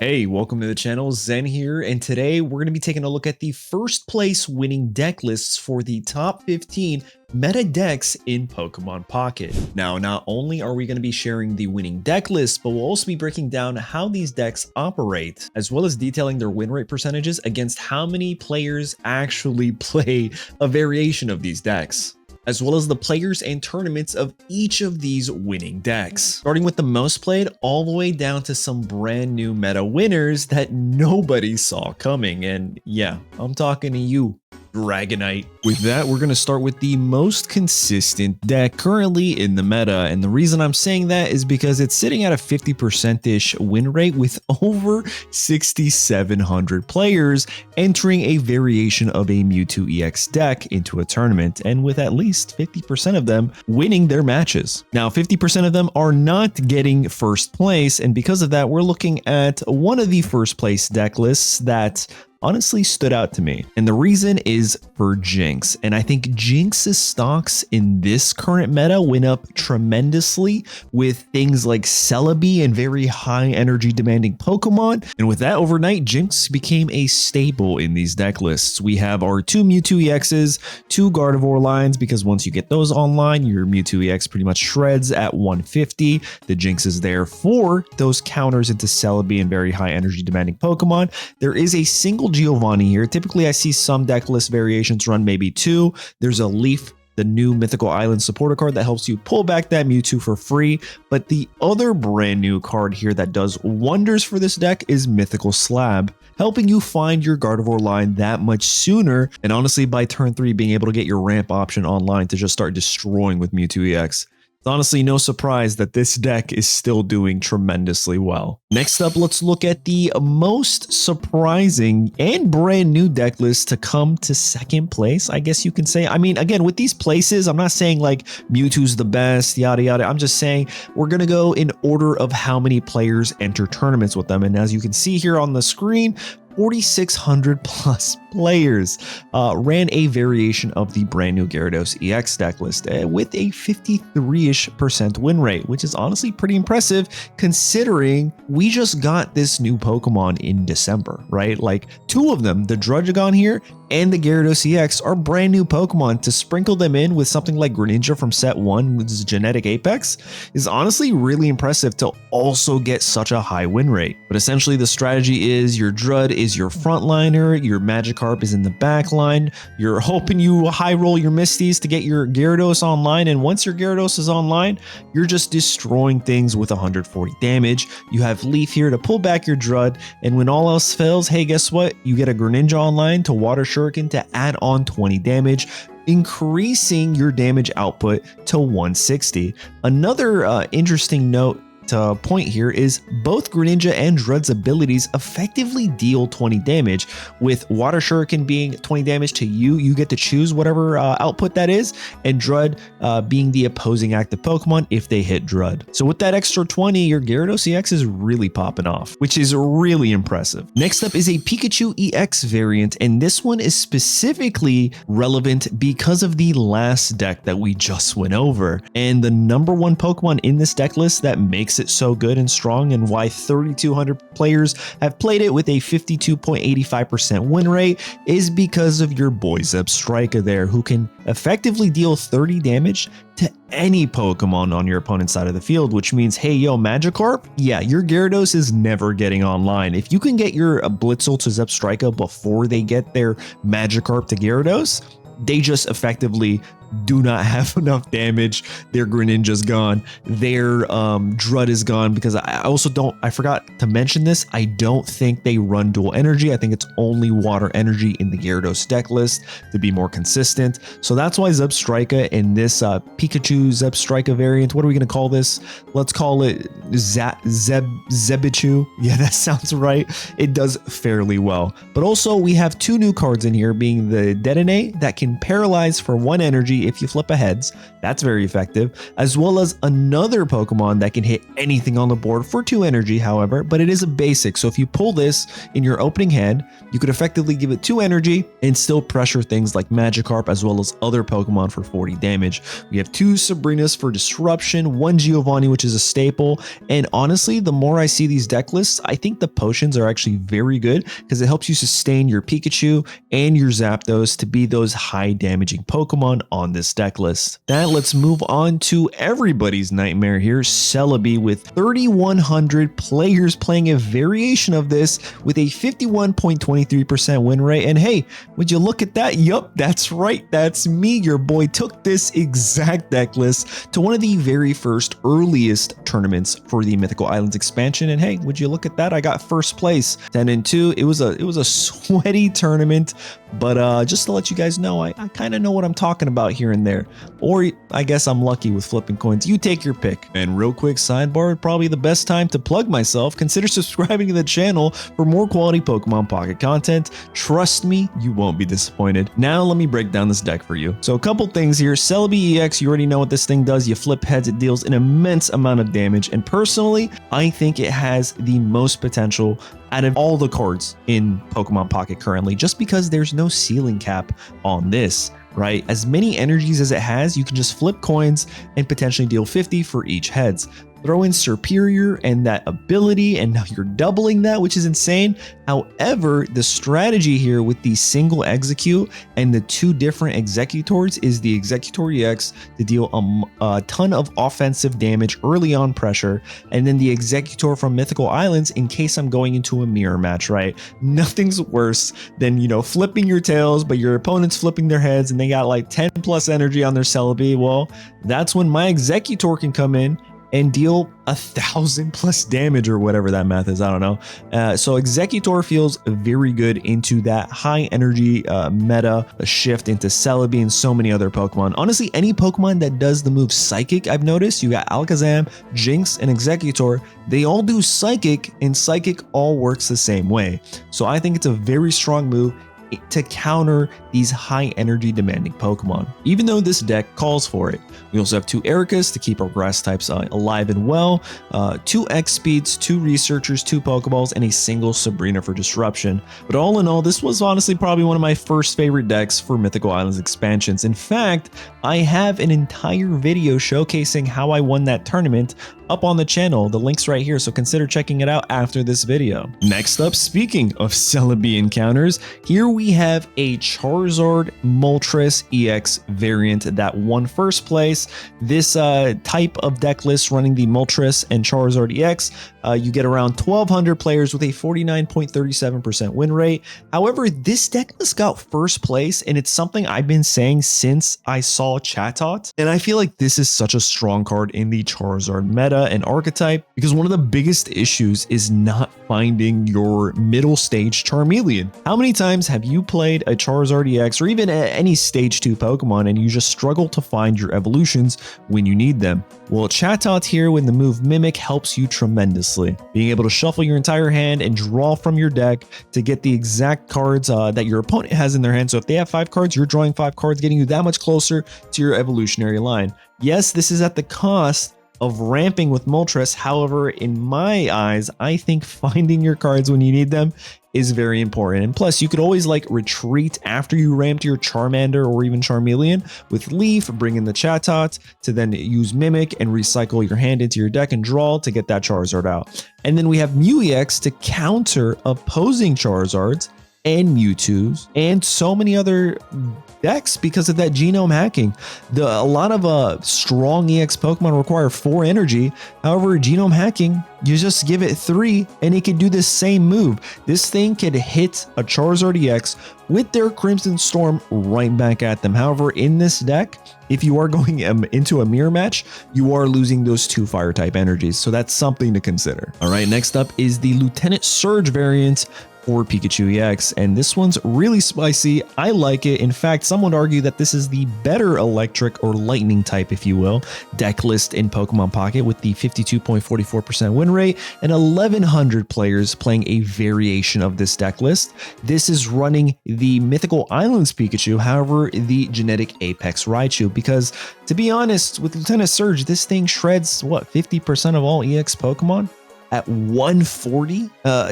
Hey, welcome to the channel. Zen here, and today we're going to be taking a look at the first place winning deck lists for the top 15 meta decks in Pokemon Pocket. Now, not only are we going to be sharing the winning deck list, but we'll also be breaking down how these decks operate, as well as detailing their win rate percentages against how many players actually play a variation of these decks, as well as the players and tournaments of each of these winning decks. Starting with the most played all the way down to some brand new meta winners that nobody saw coming. And yeah, I'm talking to you, Dragonite. With that, we're going to start with the most consistent deck currently in the meta. And the reason I'm saying that is because it's sitting at a 50%-ish win rate with over 6,700 players entering a variation of a Mewtwo EX deck into a tournament, and with at least 50% of them winning their matches. Now, 50% of them are not getting first place, and because of that, we're looking at one of the first place deck lists that honestly stood out to me. And the reason is for Jinx. And I think Jinx's stocks in this current meta went up tremendously with things like Celebi and very high energy demanding Pokemon. And with that, overnight, Jinx became a staple in these deck lists. We have our two Mewtwo EXs, two Gardevoir lines, because once you get those online, your Mewtwo EX pretty much shreds at 150. The Jinx is there for those counters into Celebi and very high energy demanding Pokemon. There is a single Giovanni here. Typically, I see some deck list variations run maybe two. There's a Leaf, the new Mythical Island supporter card that helps you pull back that Mewtwo for free. But the other brand new card here that does wonders for this deck is Mythical Slab, helping you find your Gardevoir line that much sooner. And honestly, by turn 3, being able to get your ramp option online to just start destroying with Mewtwo EX. It's honestly no surprise that this deck is still doing tremendously well. Next up, let's look at the most surprising and brand new deck list to come to second place, I guess you can say. I mean, again, with these places, I'm not saying like Mewtwo's the best, yada, yada. I'm just saying we're going to go in order of how many players enter tournaments with them. And as you can see here on the screen, 4,600 plus players ran a variation of the brand new Gyarados EX deck list with a 53-ish% win rate, which is honestly pretty impressive considering we just got this new Pokemon in December, right? Like two of them, the Druddigon here and the Gyarados EX, are brand new Pokemon. To sprinkle them in with something like Greninja from set 1, which is Genetic Apex, is honestly really impressive to also get such a high win rate. But essentially the strategy is your Drud is your frontliner, your Magikarp is in the back line, you're hoping you high roll your Misties to get your Gyarados online, and once your Gyarados is online, you're just destroying things with 140 damage. You have Leaf here to pull back your Drud, and when all else fails, hey, guess what? You get a Greninja online to Water Shuriken to add on 20 damage, increasing your damage output to 160. Another interesting note to point here is both Greninja and Drud's abilities effectively deal 20 damage, with Water Shuriken being 20 damage to you. You get to choose whatever output that is, and Drud being the opposing active Pokemon if they hit Drud. So with that extra 20, your Gyarados EX is really popping off, which is really impressive. Next up is a Pikachu EX variant, and this one is specifically relevant because of the last deck that we just went over, and the #1 Pokemon in this deck list that makes it so good and strong, and why 3,200 players have played it with a 52.85% win rate, is because of your boy Zebstrika there, who can effectively deal 30 damage to any Pokemon on your opponent's side of the field, which means, hey, yo, Magikarp, yeah, your Gyarados is never getting online. If you can get your Blitzel to Zebstrika before they get their Magikarp to Gyarados, they just effectively do not have enough damage. Their Greninja's gone. Their Drud is gone, because I forgot to mention this, I don't think they run dual energy. I think it's only water energy in the Gyarados deck list to be more consistent. So that's why Zebstrika in this Pikachu Zebstrika variant, what are we going to call this? Let's call it Zebichu. Yeah, that sounds right. It does fairly well. But also we have two new cards in here, being the Detonate that can paralyze for 1 energy energy if you flip a heads. That's very effective, as well as another Pokemon that can hit anything on the board for 2 energy, however, but it is a basic. So if you pull this in your opening hand, you could effectively give it 2 energy and still pressure things like Magikarp as well as other Pokemon for 40 damage. We have 2 Sabrinas for disruption, 1 Giovanni, which is a staple. And honestly, the more I see these deck lists, I think the potions are actually very good because it helps you sustain your Pikachu and your Zapdos to be those high damaging Pokemon on this deck list. Now let's move on to everybody's nightmare here, Celebi, with 3,100 players playing a variation of this with a 51.23% win rate. And hey, would you look at that? Yup, that's right. That's me. Your boy took this exact deck list to one of the very first earliest tournaments for the Mythical Islands expansion. And hey, would you look at that? I got first place, 10-2. It was a sweaty tournament, but just to let you guys know, I kind of know what I'm talking about here and there. Or I guess I'm lucky with flipping coins. You take your pick. And real quick sidebar, probably the best time to plug myself. Consider subscribing to the channel for more quality Pokemon Pocket content. Trust me, you won't be disappointed. Now let me break down this deck for you. So a couple things here. Celebi EX, you already know what this thing does. You flip heads, it deals an immense amount of damage. And personally, I think it has the most potential out of all the cards in Pokemon Pocket currently, just because there's no ceiling cap on this, right? As many energies as it has, you can just flip coins and potentially deal 50 for each heads. Throw in Superior and that ability, and now you're doubling that, which is insane. However, the strategy here with the single execute and the 2 different executors is the Exeggutor EX to deal a ton of offensive damage early on pressure, and then the Exeggutor from Mythical Islands in case I'm going into a mirror match, right? Nothing's worse than, you know, flipping your tails, but your opponent's flipping their heads and they got like 10 plus energy on their Celebi. Well, that's when my Exeggutor can come in and deal 1,000 plus damage or whatever that math is. I don't know. So Exeggutor feels very good into that high energy meta shift into Celebi and so many other Pokemon. Honestly, any Pokemon that does the move Psychic, I've noticed, you got Alakazam, Jinx, and Exeggutor, they all do Psychic, and Psychic all works the same way. So I think it's a very strong move to counter these high energy demanding Pokemon, even though this deck calls for it. We also have 2 Ericas to keep our grass types alive and well, 2 X speeds, 2 researchers, 2 Pokeballs, and a single Sabrina for disruption. But all in all, this was honestly probably one of my first favorite decks for Mythical Islands expansions. In fact, I have an entire video showcasing how I won that tournament up on the channel. The link's right here, so consider checking it out after this video. Next up, speaking of Celebi encounters, here we have a Charizard Moltres EX variant that won first place. This type of deck list running the Moltres and Charizard EX, you get around 1,200 players with a 49.37% win rate. However, this deck list got first place, and it's something I've been saying since I saw Chatot, and I feel like this is such a strong card in the Charizard meta and archetype, because one of the biggest issues is not finding your middle stage Charmeleon. How many times have you played a Charizard EX or even any stage 2 Pokemon and you just struggle to find your evolutions when you need them? Well, Chatot here with the move Mimic helps you tremendously, being able to shuffle your entire hand and draw from your deck to get the exact cards that your opponent has in their hand. So if they have 5 cards, you're drawing 5 cards, getting you that much closer to your evolutionary line. Yes, this is at the cost of ramping with Moltres. However, in my eyes, I think finding your cards when you need them is very important. And plus, you could always like retreat after you ramped your Charmander or even Charmeleon with Leaf, bring in the Chatot to then use Mimic and recycle your hand into your deck and draw to get that Charizard out. And then we have Mew EX to counter opposing Charizards and Mewtwo's and so many other decks because of that genome hacking. A lot of strong EX Pokemon require 4 energy. However, genome hacking, you just give it 3 and it can do the same move. This thing could hit a Charizard EX with their Crimson Storm right back at them. However, in this deck, if you are going into a mirror match, you are losing those 2 fire type energies. So that's something to consider. All right, next up is the Lieutenant Surge variant for Pikachu EX, and this one's really spicy. I like it. In fact, some would argue that this is the better electric or lightning type, if you will, deck list in Pokemon Pocket, with the 52.44% win rate and 1,100 players playing a variation of this deck list. This is running the Mythical Islands Pikachu, however, the genetic Apex Raichu, because to be honest, with Lieutenant Surge, this thing shreds, what, 50% of all EX Pokemon? At 140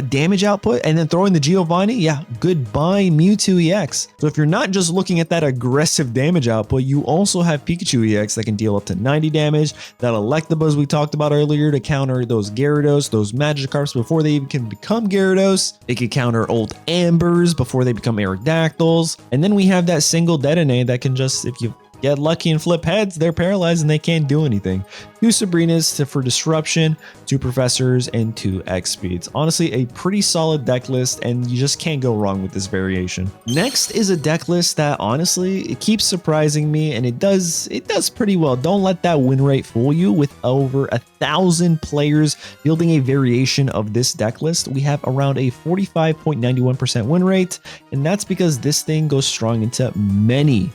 damage output, and then throwing the Giovanni, yeah, goodbye Mewtwo EX. So if you're not just looking at that aggressive damage output, you also have Pikachu EX that can deal up to 90 damage, that Electabuzz we talked about earlier to counter those Gyarados, those Magikarps before they even can become Gyarados. It can counter old Ambers before they become Aerodactyls. And then we have that single Detonate that can just, if you get lucky and flip heads, they're paralyzed and they can't do anything. 2 Sabrinas for disruption, 2 Professors, and 2 X speeds. Honestly, a pretty solid deck list, and you just can't go wrong with this variation. Next is a deck list that honestly, it keeps surprising me, and it does pretty well. Don't let that win rate fool you. With over 1,000 players fielding a variation of this deck list, we have around a 45.91% win rate, and that's because this thing goes strong into many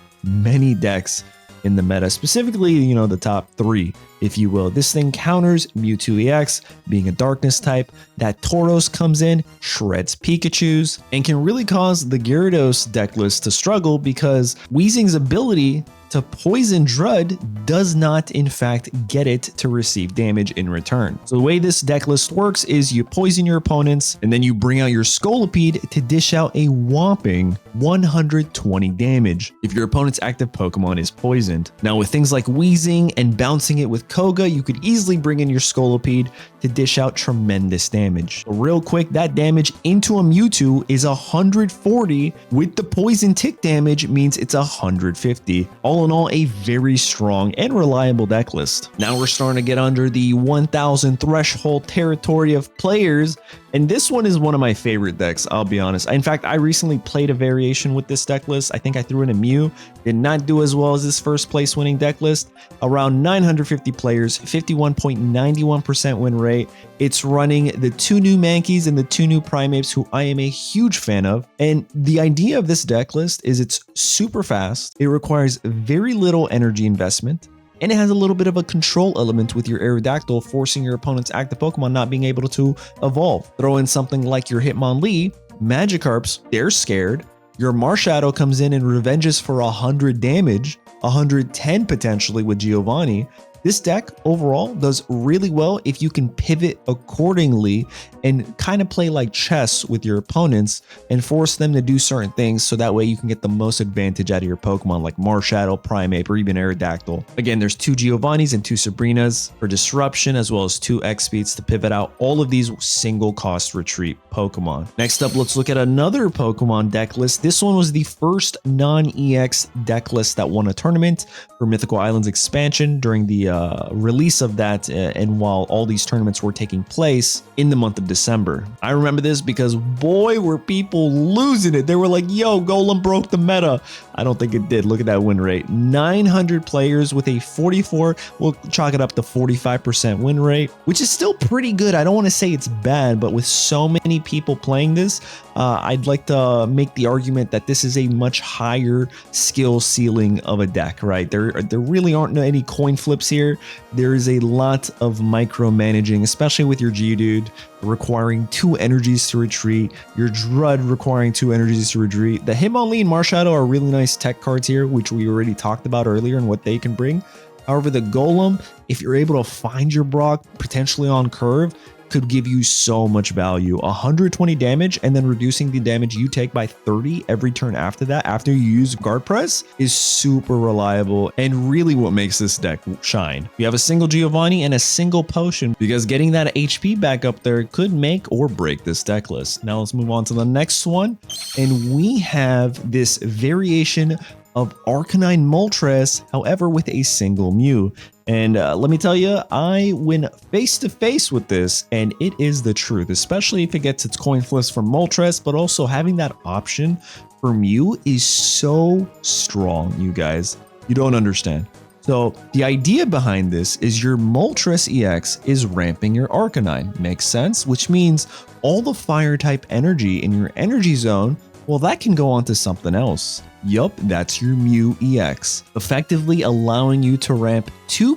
decks in the meta, specifically, you know, the top 3, if you will. This thing counters Mewtwo EX, being a darkness type. That Tauros comes in, shreds Pikachus, and can really cause the Gyarados deck list to struggle, because Weezing's ability to poison Drud does not in fact get it to receive damage in return. So the way this deck list works is you poison your opponents, and then you bring out your Scolipede to dish out a whopping 120 damage if your opponent's active Pokemon is poisoned. Now with things like Weezing and bouncing it with Koga, you could easily bring in your Scolipede to dish out tremendous damage. So real quick, that damage into a Mewtwo is 140, with the poison tick damage means it's 150. All in all, a very strong and reliable deck list. Now we're starting to get under the 1,000 threshold territory of players, and this one is one of my favorite decks, I'll be honest. In fact, I recently played a variation with this deck list. I think I threw in a Mew. Did not do as well as this first place winning deck list. Around 950 players, 51.91% win rate. It's running the 2 new Mankeys and the 2 new Primeapes, who I am a huge fan of. And the idea of this deck list is it's super fast. It requires very little energy investment, and it has a little bit of a control element with your Aerodactyl, forcing your opponent's active Pokemon not being able to evolve. Throw in something like your Hitmonlee, Magikarps, they're scared. Your Marshadow comes in and revenges for 100 damage, 110 potentially with Giovanni. This deck overall does really well if you can pivot accordingly and kind of play like chess with your opponents and force them to do certain things, so that way you can get the most advantage out of your Pokemon like Marshadow, Primeape, or even Aerodactyl. Again, there's 2 Giovannis and 2 Sabrinas for disruption, as well as 2 X speeds to pivot out all of these single cost retreat Pokemon. Next up, let's look at another Pokemon deck list. This one was the first non-EX deck list that won a tournament for Mythical Islands expansion during the release of that, and while all these tournaments were taking place in the month of December. I remember this because boy, were people losing it. They were like, yo, Golem broke the meta. I don't think it did. Look at that win rate. 900 players with a 44, we'll chalk it up to 45% win rate, which is still pretty good. I don't want to say it's bad, but with so many people playing this, I'd like to make the argument that this is a much higher skill ceiling of a deck, right? There really aren't any coin flips here. There is a lot of micromanaging, especially with your Geodude requiring 2 energies to retreat, your Drud requiring 2 energies to retreat. The Hitmonlee and Marshadow are really nice tech cards here, which we already talked about earlier and what they can bring. However, the Golem, if you're able to find your Brock potentially on curve, could give you so much value. 120 damage, and then reducing the damage you take by 30 every turn after that, after you use Guard Press, is super reliable and really what makes this deck shine. You have a single Giovanni and a single potion, because getting that HP back up there could make or break this deck list. Now let's move on to the next one, and we have this variation of Arcanine Moltres, however with a single Mew. And let me tell you, I went face to face with this, and it is the truth, especially if it gets its coin flips from Moltres, but also having that option for Mew is so strong, you guys. You don't understand. So the idea behind this is your Moltres EX is ramping your Arcanine. Makes sense? Which means all the fire type energy in your energy zone, well, that can go on to something else. Yup, that's your Mew EX, effectively allowing you to ramp two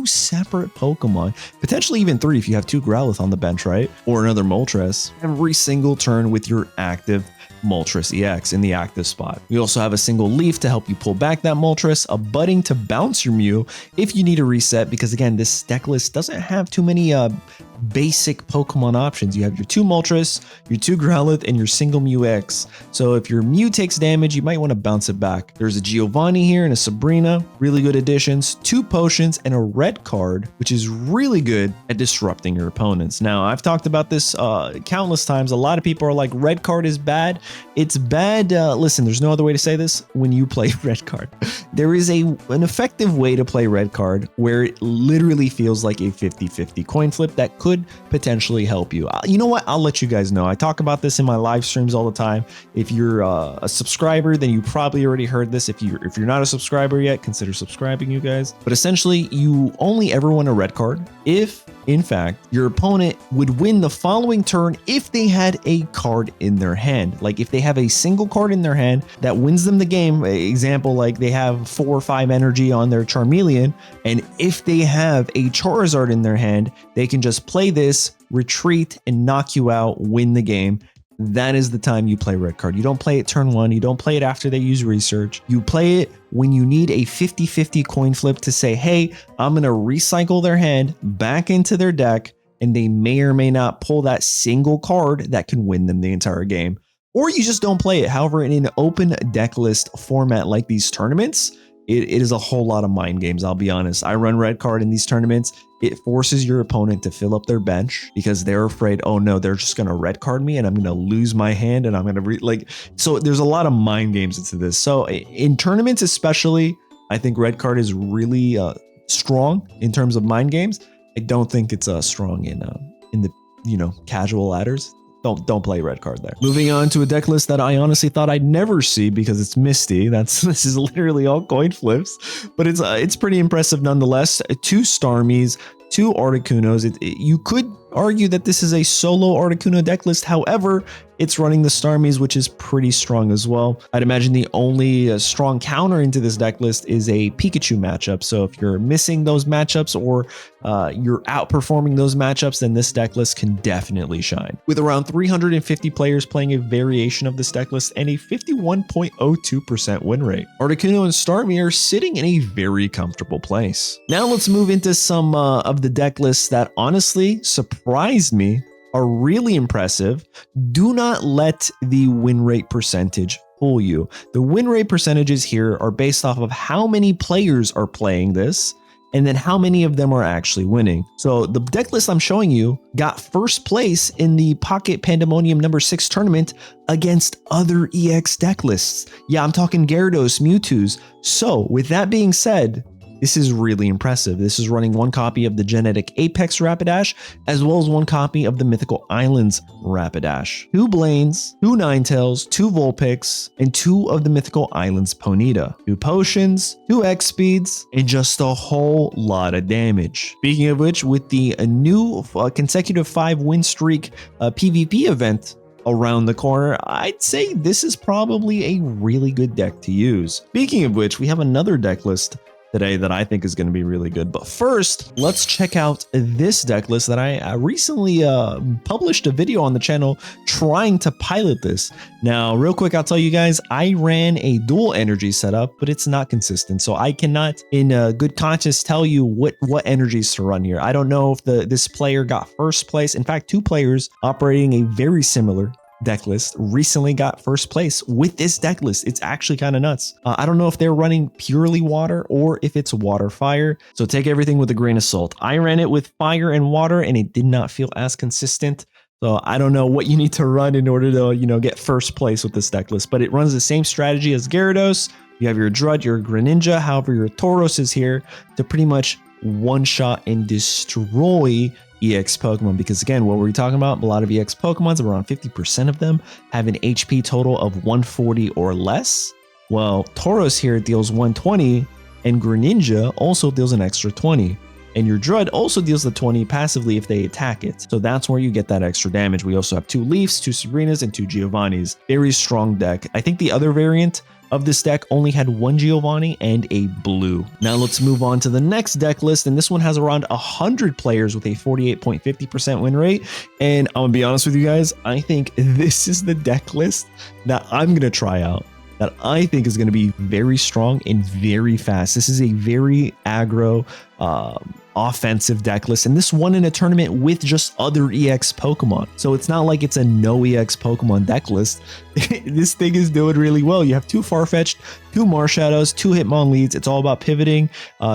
separate Pokemon, potentially even three if you have two Growlithe on the bench, right? Or another Moltres, every single turn with your active Moltres EX in the active spot. We also have a single leaf to help you pull back that Moltres, a budding to bounce your Mew if you need a reset, because again, this deck list doesn't have too many basic Pokemon options. You have your two Moltres, your two Growlithe, and your single Mew X. So if your Mew takes damage, you might want to bounce it back. There's a Giovanni here and a Sabrina, really good additions, two potions, and a red card, which is really good at disrupting your opponents. Now, I've talked about this countless times. A lot of people are like, red card is bad. It's bad. Listen, there's no other way to say this when you play red card. There is an effective way to play red card where it literally feels like a 50-50 coin flip that could potentially help you. You know what? I'll let you guys know. I talk about this in my live streams all the time. If you're a subscriber, then you probably already heard this. If you're not a subscriber yet, consider subscribing, you guys. But essentially, you only ever win a red card if, in fact, your opponent would win the following turn if they had a card in their hand. Like if they have a single card in their hand that wins them the game, example, like they have 4 or 5 energy on their Charmeleon, and if they have a Charizard in their hand, they can just play this, retreat, and knock you out, win the game. That is the time you play red card. You don't play it turn 1. You don't play it after they use research. You play it when you need a 50-50 coin flip to say, hey, I'm going to recycle their hand back into their deck, and they may or may not pull that single card that can win them the entire game. Or you just don't play it. However, in an open deck list format like these tournaments, it is a whole lot of mind games, I'll be honest. I run red card in these tournaments. It forces your opponent to fill up their bench because they're afraid, oh no, they're just going to red card me and I'm going to lose my hand and I'm going to so there's a lot of mind games into this. So in tournaments especially, I think red card is really strong in terms of mind games. I don't think it's strong in the casual ladders. Don't play red card there. Moving on to a deck list that I honestly thought I'd never see because it's Misty. This is literally all coin flips, but it's pretty impressive nonetheless. 2 Starmies, 2 Articunos. You could argue that this is a solo Articuno deck list. However, it's running the Starmies, which is pretty strong as well. I'd imagine the only strong counter into this deck list is a Pikachu matchup. So if you're missing those matchups or you're outperforming those matchups, then this deck list can definitely shine. With around 350 players playing a variation of this deck list and a 51.02% win rate, Articuno and Starmie are sitting in a very comfortable place. Now let's move into some of the deck lists that honestly surprised me, are really impressive. Do not let the win rate percentage fool you. The win rate percentages here are based off of how many players are playing this and then how many of them are actually winning. So the deck list I'm showing you got first place in the Pocket Pandemonium number 6 tournament against other EX deck lists. Yeah, I'm talking Gyarados, Mewtwo's. So with that being said, this is really impressive. This is running 1 copy of the Genetic Apex Rapidash, as well as 1 copy of the Mythical Islands Rapidash, 2 Blaines, 2 Ninetales, 2 Vulpix, and 2 of the Mythical Islands Ponyta, 2 Potions, 2 X Speeds, and just a whole lot of damage. Speaking of which, with the new consecutive 5 win streak PvP event around the corner, I'd say this is probably a really good deck to use. Speaking of which, we have another deck list today that I think is going to be really good. But first, let's check out this deck list that I recently published a video on the channel trying to pilot this. Now, real quick, I'll tell you guys, I ran a dual energy setup, but it's not consistent. So I cannot, in good conscience, tell you what energies to run here. I don't know if this player got first place. In fact, 2 players operating a very similar deck list recently got first place with this deck list. It's actually kind of nuts. I don't know if they're running purely water or if it's water fire, so take everything with a grain of salt. I ran it with fire and water and it did not feel as consistent. So I don't know what you need to run in order to, get first place with this deck list, but it runs the same strategy as Gyarados. You have your Drud, your Greninja. However, your Tauros is here to pretty much one-shot and destroy EX Pokemon, because again, what were we talking about? A lot of EX Pokemons, around 50% of them have an HP total of 140 or less. Well, Tauros here deals 120 and Greninja also deals an extra 20. And your Drud also deals the 20 passively if they attack it. So that's where you get that extra damage. We also have 2 Leafs, 2 Sabrinas, and 2 Giovannis. Very strong deck. I think the other variant of this deck only had 1 Giovanni and a blue. Now let's move on to the next deck list, and this one has around 100 players with a 48.50% win rate. And I'm gonna be honest with you guys, I think this is the deck list that I'm gonna try out, that I think is going to be very strong and very fast. This is a very aggro, offensive deck list, and this won in a tournament with just other EX Pokemon. So it's not like it's a no EX Pokemon deck list. This thing is doing really well. You have 2 Farfetched, 2 Marshadows, 2 Hitmonleads. It's all about pivoting,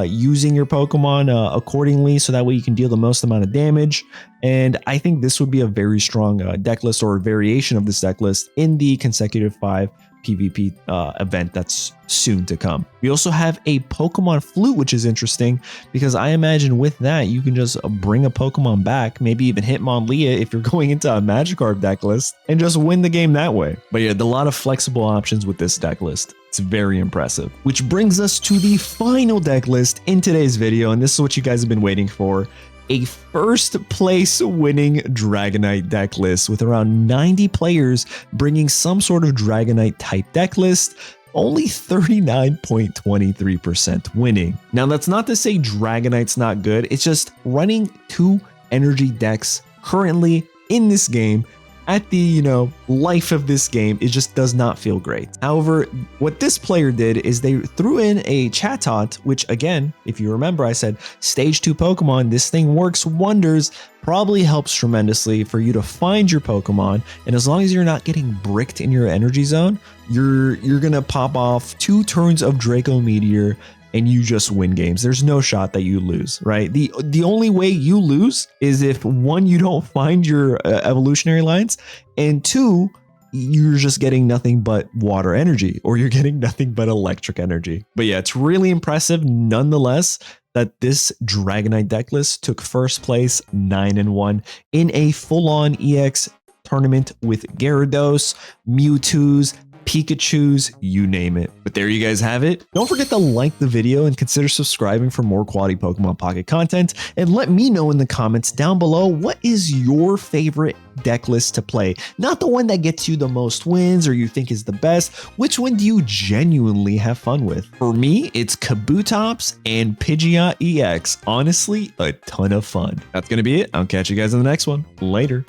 using your Pokemon accordingly, so that way you can deal the most amount of damage. And I think this would be a very strong deck list, or a variation of this deck list in the consecutive 5 PvP event that's soon to come. We also have a Pokemon Flute, which is interesting because I imagine with that you can just bring a Pokemon back, maybe even Hitmonlee if you're going into a Magikarp deck list, and just win the game that way. But yeah, a lot of flexible options with this deck list. It's very impressive. Which brings us to the final deck list in today's video, and this is what you guys have been waiting for. A first place winning Dragonite deck list with around 90 players bringing some sort of Dragonite type deck list, only 39.23% winning. Now that's not to say Dragonite's not good, it's just running 2 energy decks currently in this game at the, life of this game, it just does not feel great. However, what this player did is they threw in a Chatot, which again, if you remember, I said stage 2 Pokemon, this thing works wonders, probably helps tremendously for you to find your Pokemon. And as long as you're not getting bricked in your energy zone, you're gonna pop off 2 turns of Draco Meteor and you just win games. There's no shot that you lose, right? The only way you lose is if 1, you don't find your evolutionary lines, and 2, you're just getting nothing but water energy, or you're getting nothing but electric energy. But yeah, it's really impressive nonetheless that this Dragonite deck list took first place 9-1 in a full-on EX tournament with Gyarados, Mewtwo's, Pikachu's, you name it. But there you guys have it. Don't forget to like the video and consider subscribing for more quality Pokemon Pocket content. And let me know in the comments down below, what is your favorite deck list to play? Not the one that gets you the most wins or you think is the best. Which one do you genuinely have fun with? For me, it's Kabutops and Pidgeot EX. Honestly, a ton of fun. That's going to be it. I'll catch you guys in the next one. Later.